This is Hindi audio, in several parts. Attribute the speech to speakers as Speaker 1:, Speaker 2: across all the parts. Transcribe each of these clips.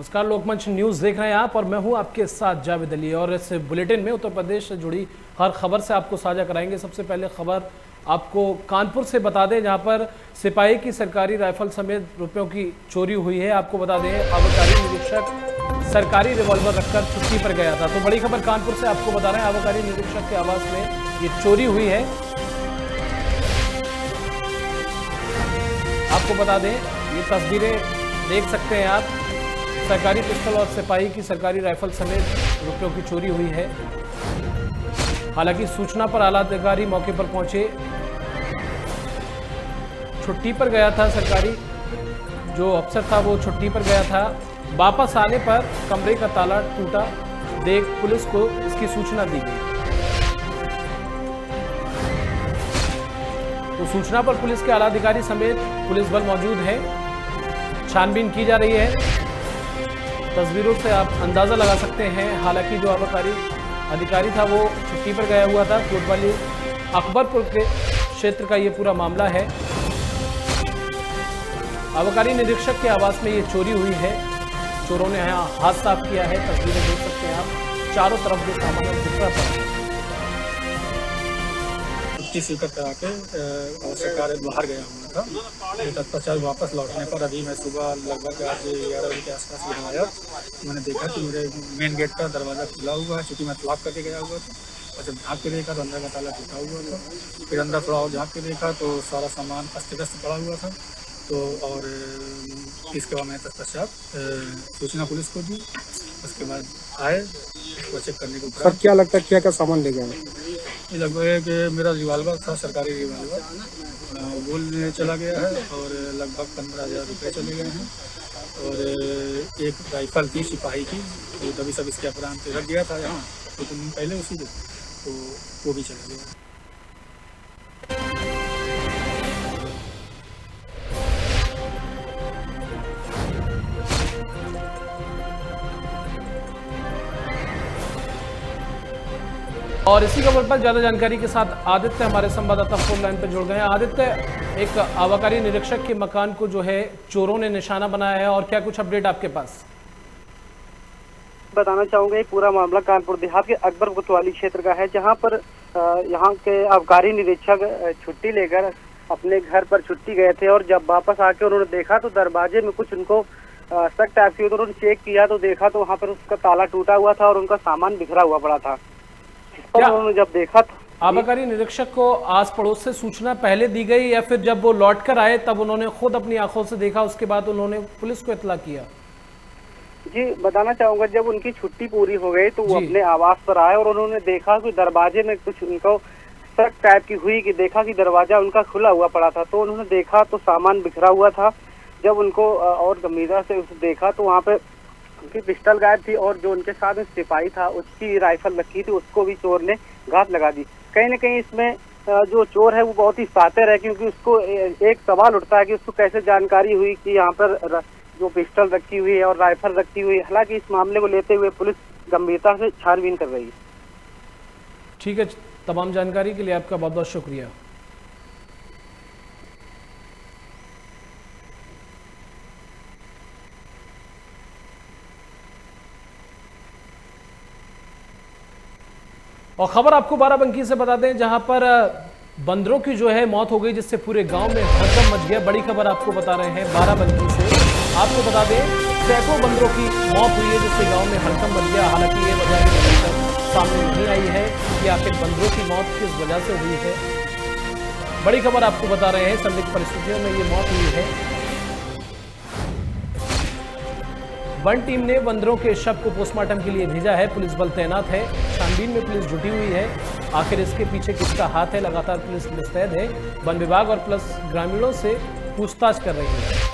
Speaker 1: नमस्कार, लोकमंच न्यूज़ देख रहे हैं आप और मैं हूं आपके साथ जावेद अली। और इस बुलेटिन में उत्तर प्रदेश से जुड़ी हर खबर से आपको साझा कराएंगे। सबसे पहले खबर आपको कानपुर से बता दें, जहां पर सिपाही की सरकारी राइफल समेत रुपयों की चोरी हुई है। आपको बता दें, आबकारी निरीक्षक सरकारी रिवॉल्वर रखकर छुट्टी पर गया था। तो बड़ी खबर कानपुर से आपको बता रहे हैं, आबकारी निरीक्षक के आवास में ये चोरी हुई है। आपको बता दें, ये तस्वीरें देख सकते हैं आप, सरकारी पिस्टल और सिपाही की सरकारी राइफल समेत रुपयों की चोरी हुई है। हालांकि सूचना पर आला अधिकारी मौके पर पहुंचे, छुट्टी पर गया था सरकारी जो अफसर था, वो छुट्टी पर गया था। वापस आने पर कमरे का ताला टूटा देख पुलिस को इसकी सूचना दी गई। तो सूचना पर पुलिस के आला अधिकारी समेत पुलिस बल मौजूद है, छानबीन की जा रही है। तस्वीरों से आप अंदाजा लगा सकते हैं। हालांकि जो आबकारी अधिकारी था वो छुट्टी पर गया हुआ था। कोतवाली अकबरपुर के क्षेत्र का ये पूरा मामला है। आबकारी निरीक्षक के आवास में ये चोरी हुई है। चोरों ने यहाँ हाथ साफ किया है। तस्वीरें देख सकते हैं आप, चारों तरफ जो सामान बिखरा पड़ा है।
Speaker 2: छुट्टी स्वीकार करा के आवश्यक कार्य बाहर गया हुआ था। तत्पश्चात वापस लौटने पर अभी मैं सुबह लगभग आज 11 बजे के आसपास यहाँ आया। मैंने देखा कि मेरे मेन गेट का दरवाज़ा खुला हुआ है, चूँकि मैं लॉक करके गया हुआ था। और जब झाँक के देखा तो अंदर का ताला टूटा हुआ था। फिर अंदर थोड़ा और झाँक के देखा तो सारा सामान अस्त व्यस्त पड़ा हुआ था। तो और इसके बाद मैं तत्पश्चात सूचना पुलिस को दी। उसके बाद आए उसको चेक करने को।
Speaker 3: सर क्या लगता है क्या क्या सामान ले गया?
Speaker 2: ये लगभग मेरा रिवाल्वर था, सरकारी रिवाल्वर, वो ले चला गया है और लगभग 15,000 रुपये चले गए हैं। और एक राइफल थी सिपाही की, जो तभी सब इसके अपरांत रख गया था यहाँ कुछ दिन पहले उसी को, तो वो भी चला गया।
Speaker 1: और इसी खबर पर ज्यादा जानकारी के साथ आदित्य हमारे संवाददाता फोन लाइन पर जुड़ गए हैं। आदित्य, एक आबकारी निरीक्षक के मकान को जो है चोरों ने निशाना बनाया है, और क्या कुछ अपडेट आपके पास?
Speaker 4: बताना चाहूंगा, पूरा मामला कानपुर देहात के अकबर कोतवाली क्षेत्र का है, जहां पर यहाँ के आबकारी निरीक्षक छुट्टी लेकर अपने घर पर छुट्टी गए थे। और जब वापस आके उन्होंने देखा तो दरवाजे में कुछ उनको शक टाइप की, तो उन्होंने चेक किया तो देखा तो वहाँ पर उसका ताला टूटा हुआ था और उनका सामान बिखरा हुआ पड़ा था। उन्होंने जब देखा तो
Speaker 1: आबकारी निरीक्षक को आस पड़ोस से सूचना पहले दी गई, या फिर जब वो लौट कर आए तब उन्होंने खुद अपनी आंखों से देखा, उसके बाद उन्होंने पुलिस को इत्तला किया?
Speaker 4: जी बताना चाहूंगा, जब उनकी छुट्टी पूरी हो गई तो वो अपने आवास पर आए और उन्होंने देखा कि दरवाजे में कुछ उनको शक टाइप की हुई, कि देखा कि दरवाजा उनका खुला हुआ पड़ा था। तो उन्होंने देखा तो सामान बिखरा हुआ था। जब उनको और गंभीरता से उसे देखा तो वहाँ पे उनकी पिस्टल गायब थी, और जो उनके साथ में सिपाही था उसकी राइफल रखी थी, उसको भी चोर ने घात लगा दी। कहीं ना कहीं इसमें जो चोर है वो बहुत ही शातिर है, क्योंकि उसको एक सवाल उठता है कि उसको कैसे जानकारी हुई कि यहाँ पर जो पिस्टल रखी हुई है और राइफल रखी हुई है। हालांकि इस मामले को लेते हुए पुलिस गंभीरता से छानबीन कर रही है।
Speaker 1: ठीक है, तमाम जानकारी के लिए आपका बहुत बहुत शुक्रिया। और खबर आपको बाराबंकी से बता दें, जहां पर बंदरों की जो है मौत हो गई, जिससे पूरे गांव में हड़कंप मच गया। बड़ी खबर आपको बता रहे हैं बाराबंकी से। आपको बता दें, सैकड़ों बंदरों की मौत हुई है, जिससे गांव में हड़कंप मच गया। हालांकि ये वजह सामने नहीं आई है कि आखिर बंदरों की मौत किस वजह से हुई है। बड़ी खबर आपको बता रहे हैं, संदिग्ध परिस्थितियों में ये मौत हुई है। वन टीम ने बंदरों के शव को पोस्टमार्टम के लिए भेजा है। पुलिस बल तैनात है। छानबीन में पुलिस जुटी हुई है। आखिर इसके पीछे किसका हाथ है, लगातार पुलिस मुस्तैद है। वन विभाग और प्लस ग्रामीणों से पूछताछ कर रही है।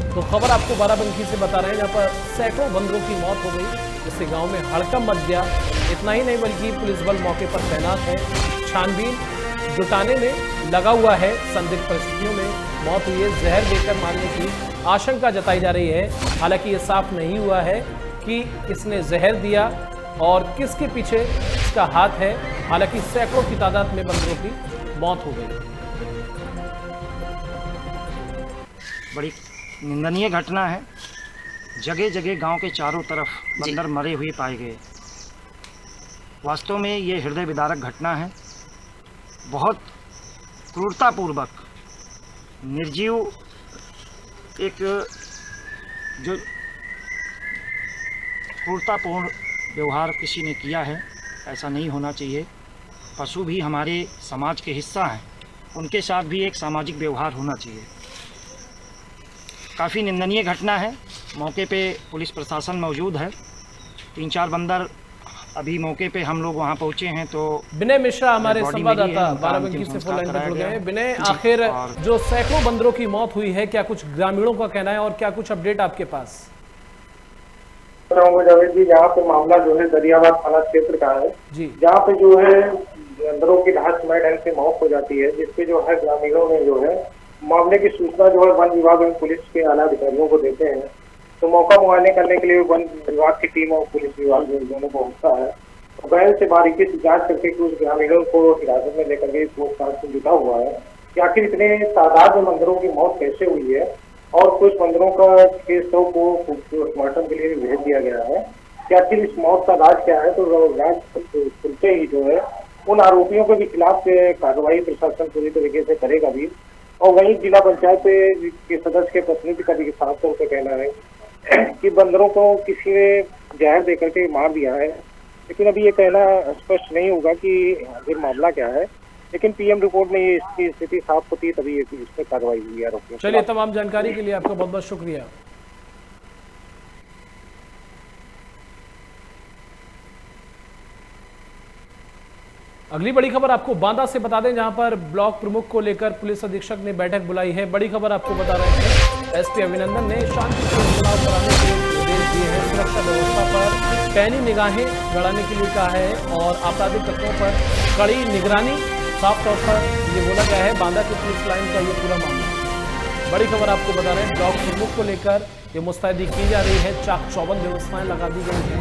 Speaker 1: तो खबर आपको बाराबंकी से बता रहे हैं, जहां पर सैकड़ों बंदरों की मौत हो गई, जिससे गांव में हड़कंप मच गया। इतना ही नहीं बल्कि पुलिस बल मौके पर तैनात है। छानबीन जुटाने में लगा हुआ है। संदिग्ध परिस्थितियों में मौत हुई है। जहर देकर मारने की आशंका जताई जा रही है। हालांकि ये साफ नहीं हुआ है कि किसने जहर दिया और किसके पीछे इसका हाथ है। हालांकि सैकड़ों की तादाद में बंदरों की मौत हो गई।
Speaker 5: बड़ी निंदनीय घटना है
Speaker 3: जगह जगह गांव के चारों तरफ बंदर मरे हुए पाए गए। वास्तव में ये हृदय विदारक घटना है। बहुत क्रूरतापूर्वक निर्जीव एक जो क्रूरतापूर्ण व्यवहार किसी ने किया है, ऐसा नहीं होना चाहिए। पशु भी हमारे समाज के हिस्सा हैं, उनके साथ भी एक सामाजिक व्यवहार होना चाहिए। काफ़ी निंदनीय घटना है। मौके पे पुलिस प्रशासन मौजूद है। 3-4 बंदर अभी मौके पे हम लोग वहाँ पहुँचे हैं। तो
Speaker 1: विनय मिश्रा हमारे
Speaker 3: बॉडी
Speaker 1: संवाददाता
Speaker 3: मिली है, उनका
Speaker 1: बाराबंकी
Speaker 3: अंतिम
Speaker 1: से
Speaker 3: संस्कार
Speaker 1: फोन लाइन पर
Speaker 3: कराया
Speaker 1: जुड़ गए
Speaker 3: गया
Speaker 1: हैं।
Speaker 3: है।
Speaker 1: विनय,
Speaker 3: जी,
Speaker 1: आखिर
Speaker 3: और
Speaker 1: जो सैकड़ों बंदरों की मौत हुई है, क्या कुछ ग्रामीणों का कहना है और क्या कुछ अपडेट आपके पास?
Speaker 5: जावेद जी, यहाँ पे मामला जो है दरियाबाद थाना क्षेत्र का है
Speaker 1: जी,
Speaker 5: जहाँ पे जो है बंदरों की रहस्यमय ढंग से मौत हो जाती है, जिसपे जो है ग्रामीणों ने जो है मामले की सूचना जो है वन विभाग एवं पुलिस के आला अधिकारियों को देते हैं। तो मौका मुआयने करने के लिए वन विभाग की टीम और पुलिस विभाग दोनों को होता है। तो बैल से बारीकी से जांच करके कुछ ग्रामीणों को हिरासत में लेकर के पूछताछ में जुटा हुआ है कि आखिर इतने तादाद में बंदरों की मौत कैसे हुई है, और कुछ बंदरों के शव को पोस्टमार्टम के लिए भेज दिया गया है कि आखिर इस मौत का राज क्या है। तो राज खुलते ही जो है उन आरोपियों के भी खिलाफ कार्रवाई प्रशासन पूरी तरीके से करेगा भी। और वहीं जिला पंचायत के सदस्य के प्रतिनिधि का भी साफ तौर पर कहना है कि बंदरों को किसी ने जहर देकर के मार दिया है, लेकिन अभी ये कहना स्पष्ट नहीं होगा कि आखिर मामला क्या है। लेकिन पीएम रिपोर्ट में ये इसकी स्थिति साफ होती है तभी इस पर कार्रवाई हुई है आरोपियों।
Speaker 1: चलिए, तमाम जानकारी के लिए आपका बहुत बहुत शुक्रिया। अगली बड़ी खबर आपको बांदा से बता दें, जहां पर ब्लॉक प्रमुख को लेकर पुलिस अधीक्षक ने बैठक बुलाई है। बड़ी खबर आपको बता रहे हैं, एसपी अभिनंदन ने शांतिपूर्ण चुनाव कराने के निर्देश दिए हैं। सुरक्षा व्यवस्था पर पैनी निगाहें गड़ाने के लिए कहा है और आपराधिक तत्वों पर कड़ी निगरानी। साफ तौर पर ये बोला गया है। बांदा की पुलिस लाइन का ये पूरा मामला। बड़ी खबर आपको बता रहे हैं, ब्लॉक प्रमुख को लेकर ये मुस्तैदी की जा रही है। चाक चौबंद व्यवस्थाएं लगा दी गई हैं,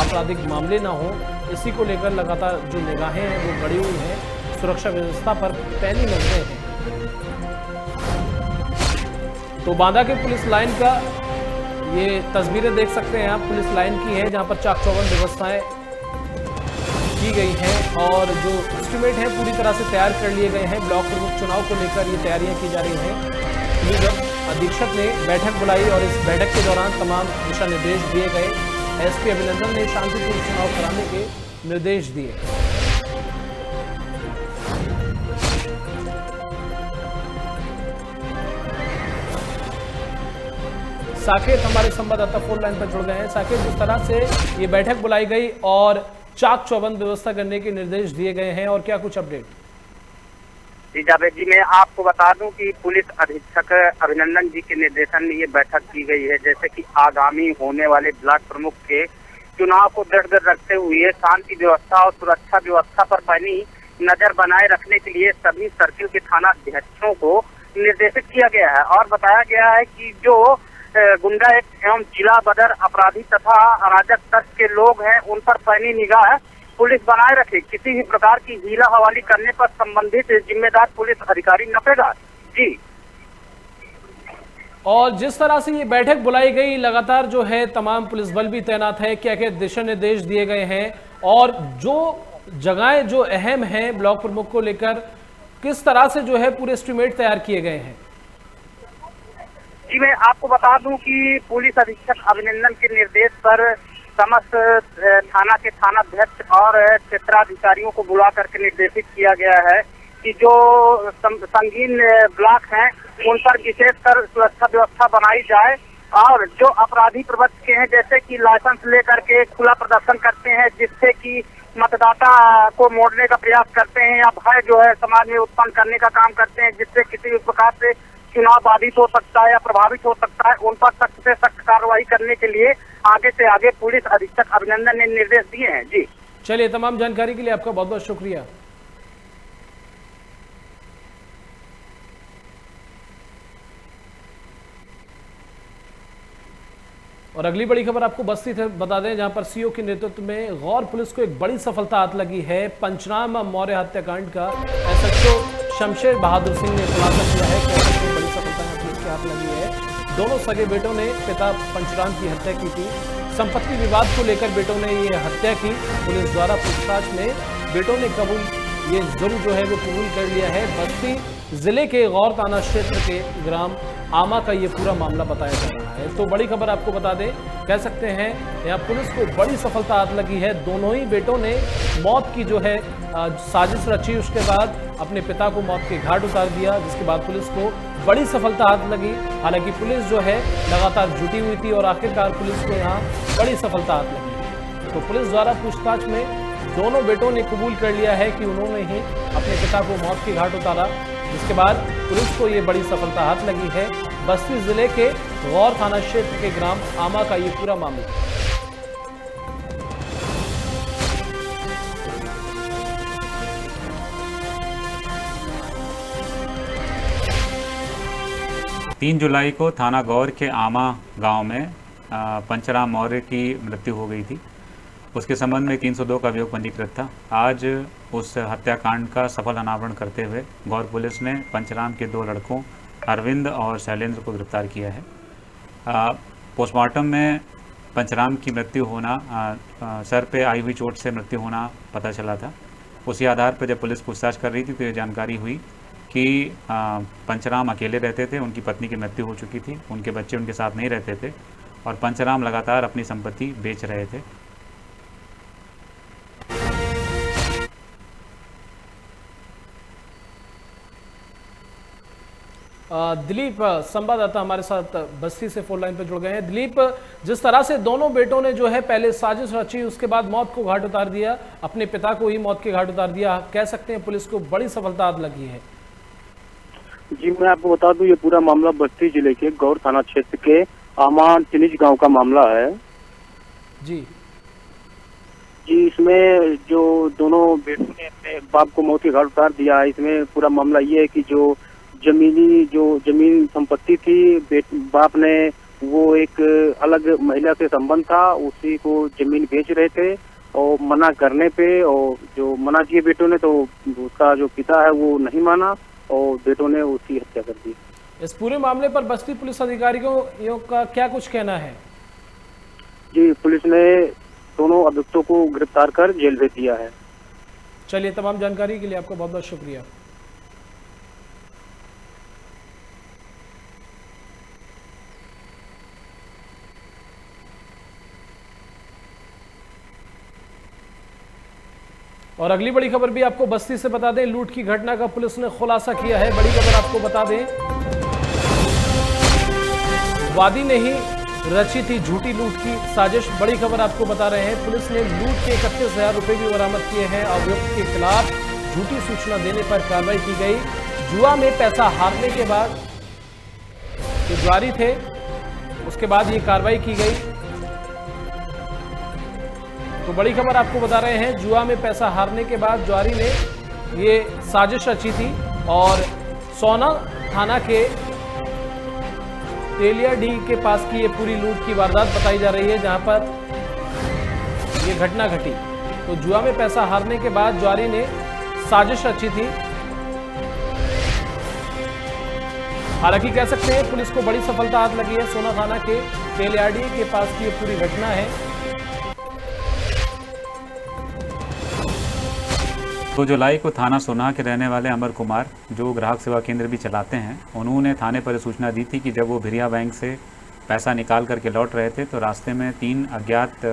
Speaker 1: आपराधिक मामले ना हो, इसी को लेकर लगातार जो निगाहें हैं वो गड़ी हुई हैं। सुरक्षा व्यवस्था पर पैनी नजरें हैं। तो बांदा के पुलिस लाइन का ये तस्वीरें देख सकते हैं आप, पुलिस लाइन की है, जहां पर चाक चौबंद व्यवस्थाएं की गई हैं और जो एस्टिमेट है पूरी तरह से तैयार कर लिए गए हैं। ब्लॉक प्रमुख चुनाव को लेकर ये तैयारियां की जा रही हैं। पुलिस अधीक्षक ने बैठक बुलाई और इस बैठक के दौरान तमाम दिशा निर्देश दिए गए। एसपी अभिनंदन ने शांतिपूर्ण चुनाव कराने के निर्देश दिए। साकेत हमारे संवाददाता फोन लाइन पर जुड़ गए हैं। साकेत, जिस तरह से ये बैठक बुलाई गई और चाक चौबंद व्यवस्था करने के निर्देश दिए गए हैं, और क्या कुछ अपडेट?
Speaker 4: जी जावेद जी, मैं आपको बता दूं कि पुलिस अधीक्षक अभिनंदन जी के निर्देशन में ये बैठक की गई है। जैसे कि आगामी होने वाले ब्लॉक प्रमुख के चुनाव को दृढ़ रखते हुए शांति व्यवस्था और सुरक्षा व्यवस्था पर पैनी नजर बनाए रखने के लिए सभी सर्किल के थाना अध्यक्षों को निर्देशित किया गया है और बताया गया है कि जो गुंडा एवं जिला बदर अपराधी तथा अराजक तत्व के लोग हैं, उन पर पैनी निगाह पुलिस बनाए रखे। किसी भी प्रकार की हीला हवाली करने पर संबंधित जिम्मेदार पुलिस अधिकारी नपेगा। जी,
Speaker 1: और जिस तरह से ये बैठक बुलाई गई, लगातार जो है तमाम पुलिस बल भी तैनात है, क्या क्या दिशा निर्देश दिए गए हैं और जो जगहें जो अहम हैं ब्लॉक प्रमुख को लेकर, किस तरह से जो है पूरे एस्टिमेट तैयार किए गए हैं?
Speaker 4: जी, मैं आपको बता दूं कि पुलिस अधीक्षक अभिनंदन के निर्देश पर समस्त थाना के थानाध्यक्ष और क्षेत्राधिकारियों को बुला करके निर्देशित किया गया है कि जो संगीन ब्लॉक हैं उन पर विशेषकर सुरक्षा व्यवस्था बनाई जाए और जो अपराधी प्रवृत्ति के हैं, जैसे कि लाइसेंस लेकर के खुला प्रदर्शन करते हैं, जिससे कि मतदाता को मोड़ने का प्रयास करते हैं या भय जो है समाज में उत्पन्न करने का काम करते हैं, जिससे किसी भी प्रकार से चुनाव बाधित हो सकता है या प्रभावित हो सकता है, उन पर सख्त से सख्त कार्रवाई करने के लिए आगे से आगे पुलिस अधीक्षक अभिनंदन ने निर्देश दिए हैं। जी,
Speaker 1: चलिए, तमाम जानकारी के लिए आपका बहुत बहुत शुक्रिया। और अगली बड़ी खबर आपको बस्ती से बता दें, जहां पर सीओ के नेतृत्व में गौर पुलिस को एक बड़ी सफलता हाथ लगी है। पंचनाम मौर्य हत्याकांड का एसएचओ शमशेर बहादुर सिंह ने खुलासा किया है कि बड़ी सफलता पुलिस के हाथ लगी है। दोनों सगे बेटों ने पिता पंचराम की हत्या की थी। संपत्ति विवाद को लेकर बेटों ने ये हत्या की। पुलिस द्वारा पूछताछ में बेटों ने ये जुर्म जो है वो कबूल कर लिया है। बस्ती जिले के गौर थाना क्षेत्र के ग्राम आमा का ये पूरा मामला बताया जा रहा है। तो बड़ी खबर आपको बता दें, कह सकते हैं यहाँ पुलिस को बड़ी सफलता हाथ लगी है। दोनों ही बेटों ने मौत की जो है साजिश रची, उसके बाद अपने पिता को मौत के घाट उतार दिया, जिसके बाद पुलिस को बड़ी सफलता हाथ लगी। हालांकि पुलिस जो है लगातार जुटी हुई थी और आखिरकार पुलिस को यहाँ बड़ी सफलता हाथ लगी। तो पुलिस द्वारा पूछताछ में दोनों बेटों ने कबूल कर लिया है कि उन्होंने ही अपने पिता को मौत के घाट उतारा, जिसके बाद पुलिस को ये बड़ी सफलता हाथ लगी है। बस्ती जिले के गौर थाना क्षेत्र के ग्राम आमा का ये पूरा मामला।
Speaker 6: तीन जुलाई को थाना गौर के आमा गांव में पंचराम मौर्य की मृत्यु हो गई थी। उसके संबंध में 302 का अभियोग पंजीकृत था। आज उस हत्याकांड का सफल अनावरण करते हुए गौर पुलिस ने पंचराम के 2 लड़कों अरविंद और शैलेंद्र को गिरफ्तार किया है। पोस्टमार्टम में पंचराम की मृत्यु होना, सर पे आई हुई चोट से मृत्यु होना पता चला था। उसी आधार पर जब पुलिस पूछताछ कर रही थी तो ये जानकारी हुई कि पंचराम अकेले रहते थे, उनकी पत्नी की मृत्यु हो चुकी थी, उनके बच्चे उनके साथ नहीं रहते थे और पंचराम लगातार अपनी संपत्ति बेच रहे थे।
Speaker 1: दिलीप संवाददाता हमारे साथ बस्ती से फोन लाइन पर जुड़ गए हैं। दिलीप, जिस तरह से दोनों बेटों ने जो है पहले साजिश रची, उसके बाद मौत को घाट उतार दिया, अपने पिता को ही मौत के घाट उतार दिया, कह सकते हैं पुलिस को बड़ी सफलता हाथ लगी है।
Speaker 4: जी, मैं आपको बता दूं, ये पूरा मामला बस्ती जिले के गौर थाना क्षेत्र के आमा चिनिज गांव का मामला है।
Speaker 1: जी
Speaker 4: जी, इसमें जो दोनों बेटों ने अपने बाप को मौत के घाट उतार दिया, इसमें पूरा मामला ये है कि जो जमीन संपत्ति थी, बाप ने वो एक अलग महिला से संबंध था, उसी को जमीन बेच रहे थे और मना करने पे, और जो मना किए बेटों ने तो उसका जो पिता है वो नहीं माना और बेटों ने उसकी हत्या कर दी।
Speaker 1: इस पूरे मामले पर बस्ती पुलिस अधिकारियों का क्या कुछ कहना है?
Speaker 4: जी, पुलिस ने दोनों अभियुक्तों को गिरफ्तार कर जेल भेज दिया है।
Speaker 1: चलिए, तमाम जानकारी के लिए आपका बहुत बहुत शुक्रिया। और अगली बड़ी खबर भी आपको बस्ती से बता दें, लूट की घटना का पुलिस ने खुलासा किया है। बड़ी खबर आपको बता दें, वादी ने ही रची थी झूठी लूट की साजिश। बड़ी खबर आपको बता रहे हैं, पुलिस ने लूट के 31,000 रुपए भी बरामद किए हैं। अभियुक्त के खिलाफ झूठी सूचना देने पर कार्रवाई की गई। जुआ में पैसा हारने के बाद जो जुआरी थे, उसके बाद ये कार्रवाई की गई। तो बड़ी खबर आपको बता रहे हैं, जुआ में पैसा हारने के बाद जुआरी ने ये साजिश रची थी और सोना थाना के तेलियाडीह के पास की ये पूरी लूट की वारदात बताई जा रही है, जहां पर ये घटना घटी। तो जुआ में पैसा हारने के बाद जुआरी ने साजिश रची थी। हालांकि कह सकते हैं पुलिस को बड़ी सफलता हाथ लगी है। सोना थाना के तेलियाडीह के पास की ये पूरी घटना है।
Speaker 6: 2 जुलाई को थाना सोना के रहने वाले अमर कुमार, जो ग्राहक सेवा केंद्र भी चलाते हैं, उन्होंने थाने पर सूचना दी थी कि जब वो भिरिया बैंक से पैसा निकाल करके लौट रहे थे तो रास्ते में 3 अज्ञात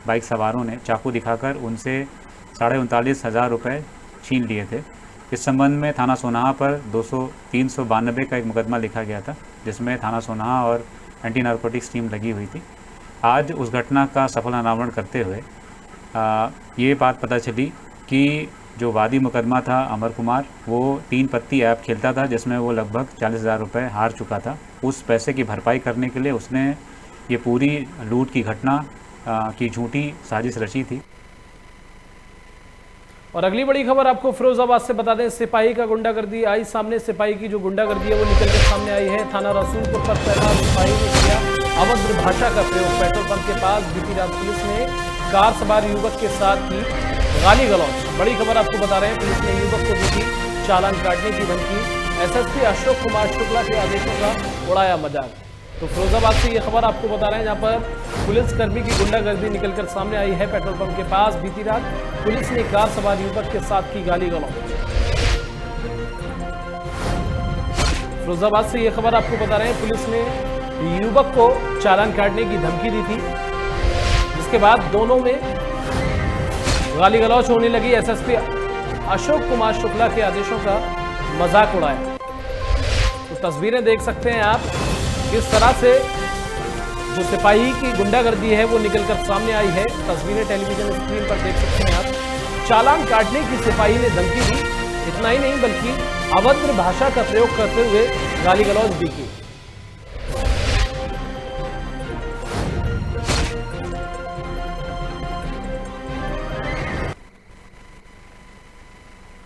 Speaker 6: बाइक सवारों ने चाकू दिखाकर उनसे 39,500 रुपये छीन लिए थे। इस संबंध में थाना सोनाहा पर 392 का एक मुकदमा लिखा गया था, जिसमें थाना सोनाहा और एंटी नारकोटिक्स टीम लगी हुई थी। आज उस घटना का सफल अनावरण करते हुए ये बात पता चली कि जो वादी मुकदमा था अमर कुमार, वो 3 पत्ती ऐप खेलता था, जिसमें वो लगभग 40,000 रुपये हार चुका था। उस पैसे की भरपाई करने के लिए उसने ये पूरी लूट की घटना की झूठी साजिश रची थी।
Speaker 1: और अगली बड़ी खबर आपको फिरोजाबाद से बता दें, सिपाही का गुंडागर्दी आई सामने। सिपाही की जो गुंडागर्दी है वो निकल कर सामने आई है। थाना रसूलपुर पर तैनात सिपाही ने किया अभद्र भाषा का प्रयोग। पेट्रोल पंप के पास बीती रात पुलिस ने कार सवार युवक के साथ की गाली गलौज। बड़ी खबर आपको बता रहे हैं, पुलिस ने युवक को दी थी चालान काटने की धमकी। एसएसपी अशोक कुमार शुक्ला के आदेशों का उड़ाया मजाक। तो फिरोजाबाद से ये खबर आपको बता रहे हैं, जहां पर पुलिसकर्मी की गुंडागर्दी निकलकर सामने आई है। पेट्रोल पंप के पास बीती रात पुलिस ने कार सवार युवक के साथ की गाली गलौज। फिरोजाबाद से ये खबर आपको बता रहे हैं, पुलिस ने युवक को चालान काटने की धमकी दी थी, जिसके बाद दोनों में गाली गलौज होने लगी। एसएसपी अशोक कुमार शुक्ला के आदेशों का मजाक उड़ाया। तो तस्वीरें देख सकते हैं आप, किस तरह से जो सिपाही की गुंडागर्दी है वो निकलकर सामने आई है। तस्वीरें टेलीविजन स्क्रीन पर देख सकते हैं आप। चालान काटने की सिपाही ने धमकी दी। इतना ही नहीं बल्कि अभद्र भाषा का प्रयोग करते हुए गाली गलौज भी की।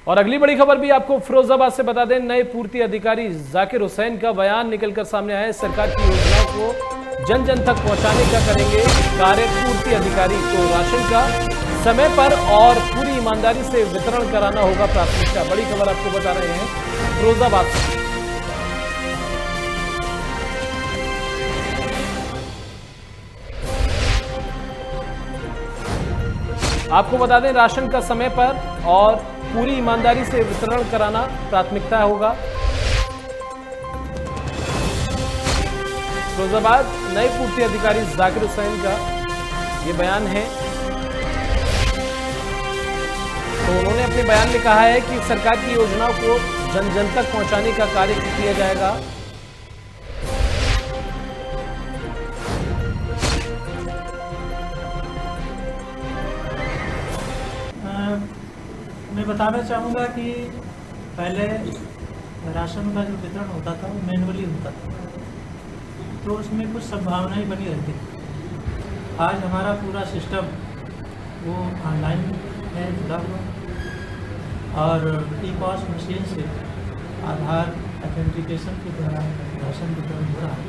Speaker 1: और अगली बड़ी खबर भी आपको फिरोजाबाद से बता दें, नए पूर्ति अधिकारी जाकिर हुसैन का बयान निकलकर सामने आया है। सरकार की योजनाओं को जन जन तक पहुंचाने का करेंगे कार्य। पूर्ति अधिकारी को राशन का समय पर और पूरी ईमानदारी से वितरण कराना होगा प्राथमिकता। बड़ी खबर आपको बता रहे हैं फिरोजाबाद से। आपको बता दें, राशन का समय पर और पूरी ईमानदारी से वितरण कराना प्राथमिकता होगा। फिरोजाबाद नए पूर्ति अधिकारी जाकिर हुसैन का ये बयान है। तो उन्होंने अपने बयान में कहा है कि सरकार की योजनाओं को जन जन तक पहुंचाने का कार्य किया जाएगा।
Speaker 7: मैं बताना चाहूँगा कि पहले राशन का जो वितरण होता था वो मैनुअली होता था, तो उसमें कुछ संभावनाएं बनी रहती थी। आज हमारा पूरा सिस्टम वो ऑनलाइन है जुड़ा हुआ, और ई-पॉस मशीन से आधार ऑथेंटिकेशन के द्वारा राशन वितरण हो रहा है।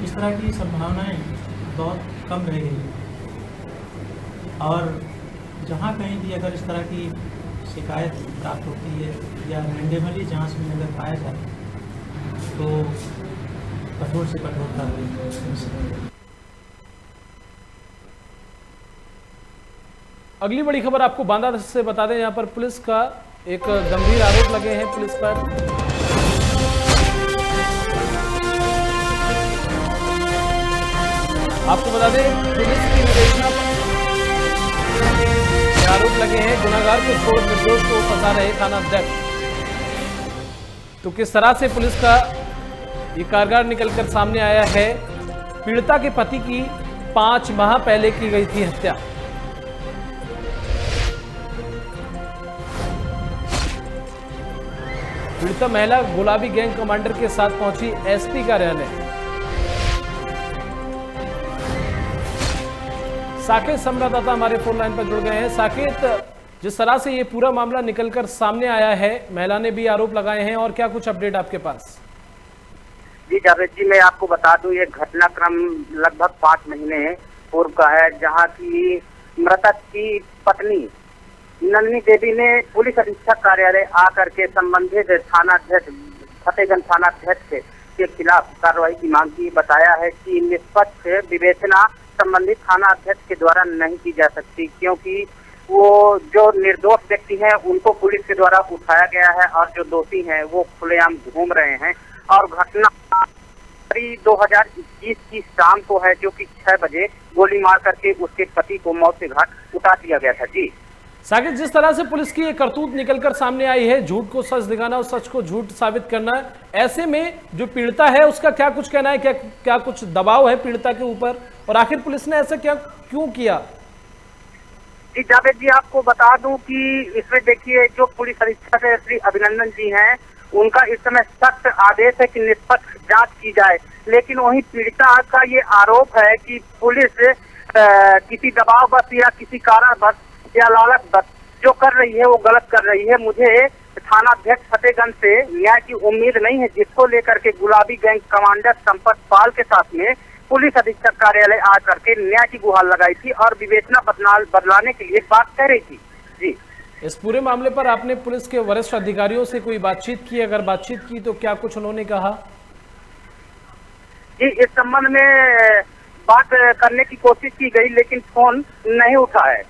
Speaker 7: इस तरह की संभावनाएं बहुत कम रह गई है, और जहाँ कहीं भी अगर इस तरह की शिकायत प्राप्त होती है या रैंडमली जांच में अगर पाया जाए तो कठोर से कठोर कार्रवाई।
Speaker 1: अगली बड़ी खबर आपको बांदा से बता दें, यहाँ पर पुलिस का एक गंभीर आरोप लगे हैं पुलिस पर। आपको बता दें, पुलिस की निर्देशना पर आरोप लगे हैं, गुनाहगार को छोड़ निर्दोष को फंसा रहे थाना अध्यक्ष। तो किस तरह से पुलिस का ये कारगर निकलकर सामने आया है। पीड़िता के पति की 5 माह पहले की गई थी हत्या। पीड़िता महिला गुलाबी गैंग कमांडर के साथ पहुंची एसपी कार्यालय। साकेत संवाददाता हमारे फोन लाइन पर जुड़ गए हैं। साकेत, जिस तरह से ये पूरा मामला निकलकर सामने आया है, महिला ने भी आरोप लगाए हैं, और क्या कुछ अपडेट आपके पास?
Speaker 4: जी जावेद जी, मैं आपको बता दूं, ये घटनाक्रम लगभग 5 महीने पूर्व का है, जहां की मृतक की पत्नी नंदिनी देवी ने पुलिस अधीक्षक कार्यालय आकर के संबंधित थानाध्यक्ष फतेहगंज थानाध्यक्ष के खिलाफ कार्रवाई की मांग की। बताया है कि निष्पक्ष विवेचना संबंधित थाना अध्यक्ष के द्वारा नहीं की जा सकती, क्योंकि वो जो निर्दोष व्यक्ति हैं उनको पुलिस के द्वारा उठाया गया है, और जो दोषी हैं वो खुलेआम घूम रहे हैं। और घटना 2021 की शाम को है, जो कि 6 बजे गोली मार करके उसके पति को मौत के घाट उतार दिया गया था। जी
Speaker 1: साकेत, जिस तरह से पुलिस की ये करतूत निकलकर सामने आई है, झूठ को सच दिखाना और सच को झूठ साबित करना, ऐसे में जो पीड़िता है उसका क्या कुछ कहना है? क्या कुछ दबाव है पीड़िता के ऊपर, और आखिर पुलिस ने ऐसा क्यों किया?
Speaker 4: जी जावेद जी, आपको बता दूं कि इसमें देखिए, जो पुलिस अधीक्षक श्री अभिनंदन जी हैं, उनका इस समय सख्त आदेश है कि निष्पक्ष जांच की जाए, लेकिन वहीं पीड़िता का ये आरोप है कि पुलिस किसी दबाव बस या किसी कारण बस या लालच बस जो कर रही है वो गलत कर रही है। मुझे थानाध्यक्ष फतेहगंज से न्याय की उम्मीद नहीं है, जिसको लेकर के गुलाबी गैंग कमांडर संपत पाल के साथ में पुलिस अधीक्षक कार्यालय आकर के न्याय की गुहार लगाई थी और विवेचना बदलाने के लिए बात कह रही थी। जी,
Speaker 1: इस पूरे मामले पर आपने पुलिस के वरिष्ठ अधिकारियों से कोई बातचीत की? अगर बातचीत की तो क्या कुछ उन्होंने कहा?
Speaker 4: जी, इस संबंध में बात करने की कोशिश की गई, लेकिन फोन नहीं उठा है।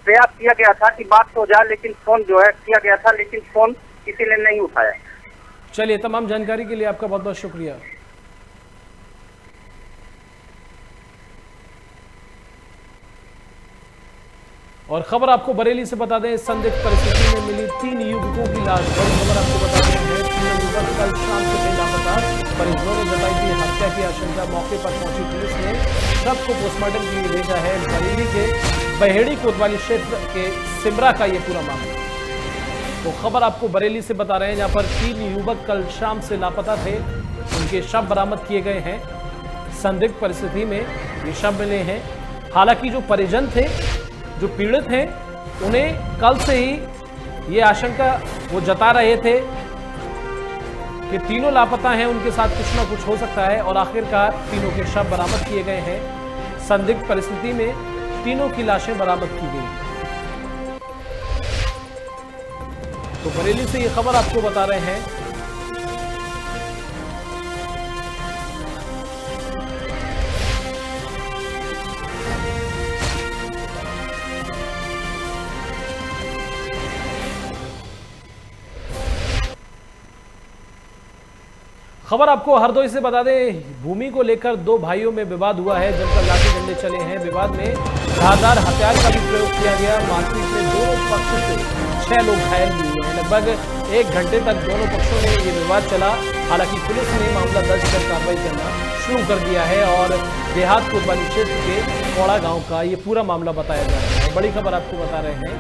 Speaker 4: प्रयास किया गया था कि बात हो जाए, लेकिन फोन जो है किया गया था, लेकिन फोन किसी ने नहीं उठाया।
Speaker 1: चलिए, तमाम जानकारी के लिए आपका बहुत बहुत शुक्रिया। और खबर आपको बरेली से बता दें, संदिग्ध परिस्थिति में मिली 3 युवकों की लाश। बड़ी खबर आपको बता रहे हैं, 3 युवक कल शाम से थे लापता। परिजनों ने जताई थी हत्या की आशंका। मौके पर पहुंची पुलिस ने शव को पोस्टमार्टम के लिए भेजा है। बरेली के बहेड़ी कोतवाली क्षेत्र के सिमरा का ये पूरा मामला। तो खबर आपको बरेली से बता रहे हैं, जहां पर 3 युवक कल शाम से लापता थे। उनके शव बरामद किए गए हैं। संदिग्ध परिस्थिति में ये शव मिले हैं। हालांकि जो परिजन थे, जो पीड़ित हैं, उन्हें कल से ही ये आशंका वो जता रहे थे कि तीनों लापता हैं, उनके साथ कुछ ना कुछ हो सकता है। और आखिरकार तीनों के शव बरामद किए गए हैं। संदिग्ध परिस्थिति में तीनों की लाशें बरामद की गई। तो बरेली से ये खबर आपको बता रहे हैं। खबर आपको हरदोई से बता दें, भूमि को लेकर 2 भाइयों में विवाद हुआ है, जमकर लाठी डंडे चले हैं। विवाद में धारदार हथियार का भी प्रयोग किया गया। मारपीट में दोनों पक्ष से 6 लोग घायल भी हुए हैं। लगभग 1 घंटे तक दोनों पक्षों में ये विवाद चला। हालांकि पुलिस ने मामला दर्ज कर कार्रवाई करना शुरू कर दिया है और देहात कोतवाली क्षेत्र के कोड़ा गांव का ये पूरा मामला बताया जा रहा है। बड़ी खबर आपको बता रहे हैं।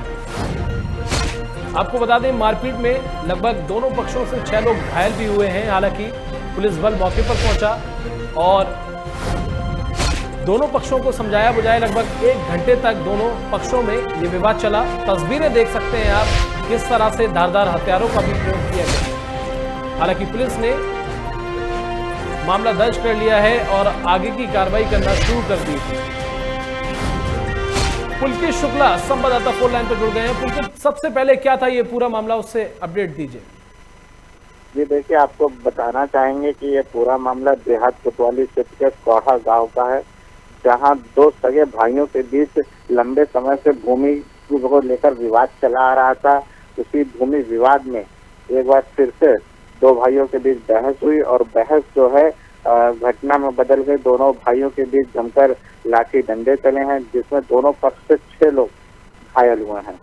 Speaker 1: आपको बता दें, मारपीट में लगभग दोनों पक्षों से 6 लोग घायल भी हुए हैं। हालांकि पुलिस बल मौके पर पहुंचा और दोनों पक्षों को समझाया बुझाया। लगभग 1 घंटे तक दोनों पक्षों में ये विवाद चला। तस्वीरें देख सकते हैं आप, किस तरह से धारदार हथियारों का भी प्रयोग किया गया। हालांकि पुलिस ने मामला दर्ज कर लिया है और आगे की कार्रवाई करना शुरू कर दी है। पुलकित शुक्ला संवाददाता फोन लाइन पर जुड़ गए हैं। पुलकित, सबसे पहले क्या था ये पूरा मामला, उससे अपडेट दीजिए।
Speaker 8: जी देखिए, आपको बताना चाहेंगे कि ये पूरा मामला देहात कोतवाली क्षेत्र के कोढ़ा गांव का है, जहां 2 सगे भाइयों के बीच लंबे समय से भूमि को लेकर विवाद चला आ रहा था। उसी भूमि विवाद में एक बार फिर से 2 भाइयों के बीच बहस हुई और बहस जो है घटना में बदल गई। दोनों भाइयों के बीच जमकर लाठी डंडे चले हैं, जिसमें दोनों पक्ष से 6 लोग घायल हुए हैं।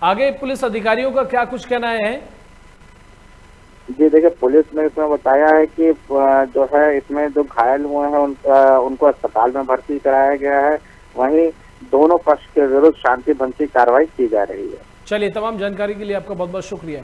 Speaker 1: आगे पुलिस अधिकारियों का क्या कुछ कहना है?
Speaker 8: जी देखिए, पुलिस ने इसमें बताया है कि जो है इसमें जो घायल हुए हैं उनको अस्पताल में भर्ती कराया गया है। वहीं दोनों पक्ष के विरुद्ध शांति भंग की कार्रवाई की जा रही है।
Speaker 1: चलिए, तमाम जानकारी के लिए आपका बहुत बहुत शुक्रिया।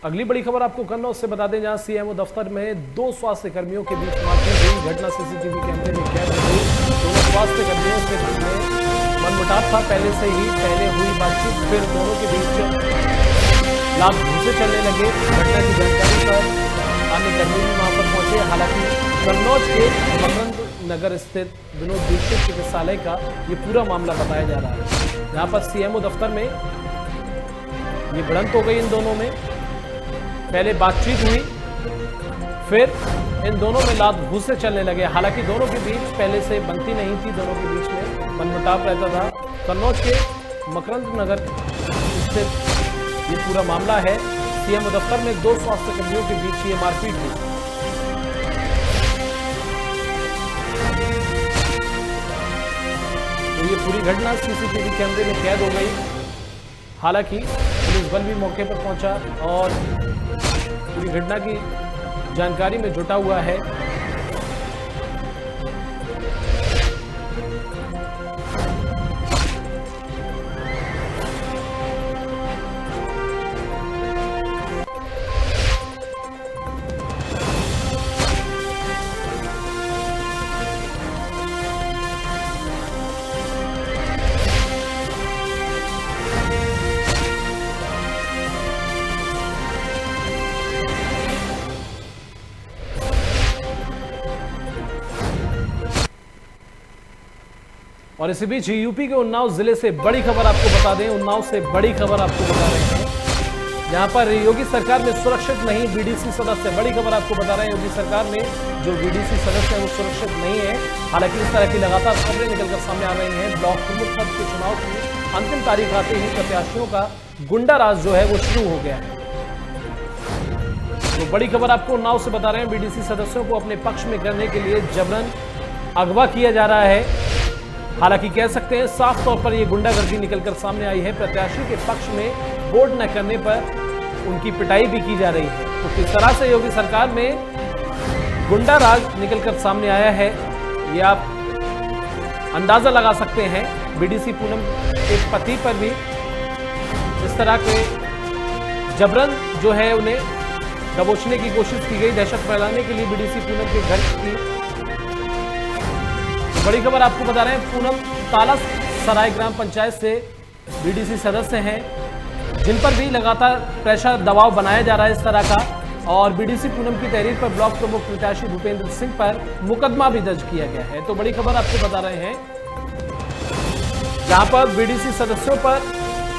Speaker 1: अगली बड़ी खबर आपको कन्नौज से बता दें, जहां सीएमओ दफ्तर में 2 स्वास्थ्य कर्मियों के बीच मारपीट हुई। घटना सीसीटीवी कैमरे में कैद हो गई। दोनों स्वास्थ्य कर्मियों से मनमुटाव था पहले से ही। पहले हुई बातचीत, फिर दोनों के बीच लात घूंसे चलने लगे। घटना की जानकारी पर अन्य कर्मी भी वहां पर पहुंचे। हालांकि कन्नौज के मकरंद नगर स्थित विनोद दीक्षित चिकित्सालय का ये पूरा मामला बताया जा रहा है, जहां पर सीएमओ दफ्तर में ये भिड़ंत हो गई। इन दोनों में पहले बातचीत हुई, फिर इन दोनों में लात घूंसे चलने लगे। हालांकि दोनों के बीच पहले से बनती नहीं थी, दोनों के बीच में मनमुटाव रहता था। कन्नौज के मकरंद नगर स्थित ये पूरा मामला है। सीएमओ दफ्तर में 2 स्वास्थ्य कर्मियों के बीच ये मारपीट हुई। तो ये पूरी घटना सीसीटीवी कैमरे में कैद हो गई। हालांकि पुलिस बल भी मौके पर पहुंचा और पूरी घटना की जानकारी में जुटा हुआ है। और इसी बीच यूपी के उन्नाव जिले से बड़ी खबर आपको बता दें, उन्नाव से बड़ी खबर आपको बता रहे हैं, जहां पर योगी सरकार में सुरक्षित नहीं बीडीसी सदस्य। बड़ी खबर आपको बता रहे हैं, योगी सरकार में जो बीडीसी सदस्य है वो सुरक्षित नहीं है। हालांकि इस तरह की लगातार खबरें निकलकर सामने आ रही हैं। ब्लॉक प्रमुख पद के चुनाव की अंतिम तारीख आते ही प्रत्याशियों का गुंडा राज जो है वो शुरू हो गया है। तो बड़ी खबर आपको उन्नाव से बता रहे हैं, बीडीसी सदस्यों को अपने पक्ष में करने के लिए जबरन अगवा किया जा रहा है। हालांकि कह सकते हैं साफ तौर पर यह गुंडागर्दी निकलकर सामने आई है। प्रत्याशी के पक्ष में वोट न करने पर उनकी पिटाई भी की जा रही है। तो किस तरह से योगी सरकार में गुंडा राज निकलकर सामने आया है, ये आप अंदाजा लगा सकते हैं। बीडीसी पूनम के पति पर भी इस तरह के जबरन जो है उन्हें दबोचने की कोशिश की गई, दहशत फैलाने के लिए बीडीसी पूनम के घर की। बड़ी खबर आपको बता रहे हैं, पूनम ताला सराय ग्राम पंचायत से बीडीसी सदस्य हैं, जिन पर भी लगातार प्रेशर दबाव बनाया जा रहा है इस तरह का। और बीडीसी पूनम की तहरीर पर ब्लॉक प्रमुख प्रत्याशी भूपेंद्र सिंह पर मुकदमा भी दर्ज किया गया है। तो बड़ी खबर आपको बता रहे हैं, जहां पर बीडीसी सदस्यों पर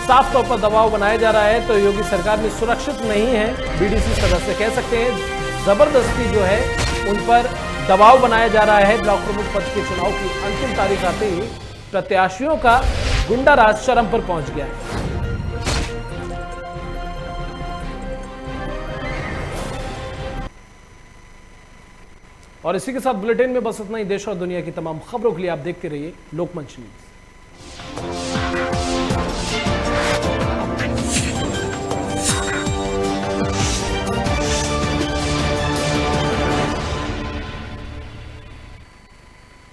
Speaker 1: साफ तौर पर दबाव बनाया जा रहा है। तो योगी सरकार में सुरक्षित नहीं है बीडीसी सदस्य, कह सकते हैं जबरदस्ती जो है उन पर दबाव बनाया जा रहा है। ब्लॉक प्रमुख पद के चुनाव की अंतिम तारीख आते ही प्रत्याशियों का गुंडा राज चरम पर पहुंच गया है। और इसी के साथ बुलेटिन में बस इतना ही। देश और दुनिया की तमाम खबरों के लिए आप देखते रहिए लोकमंच न्यूज।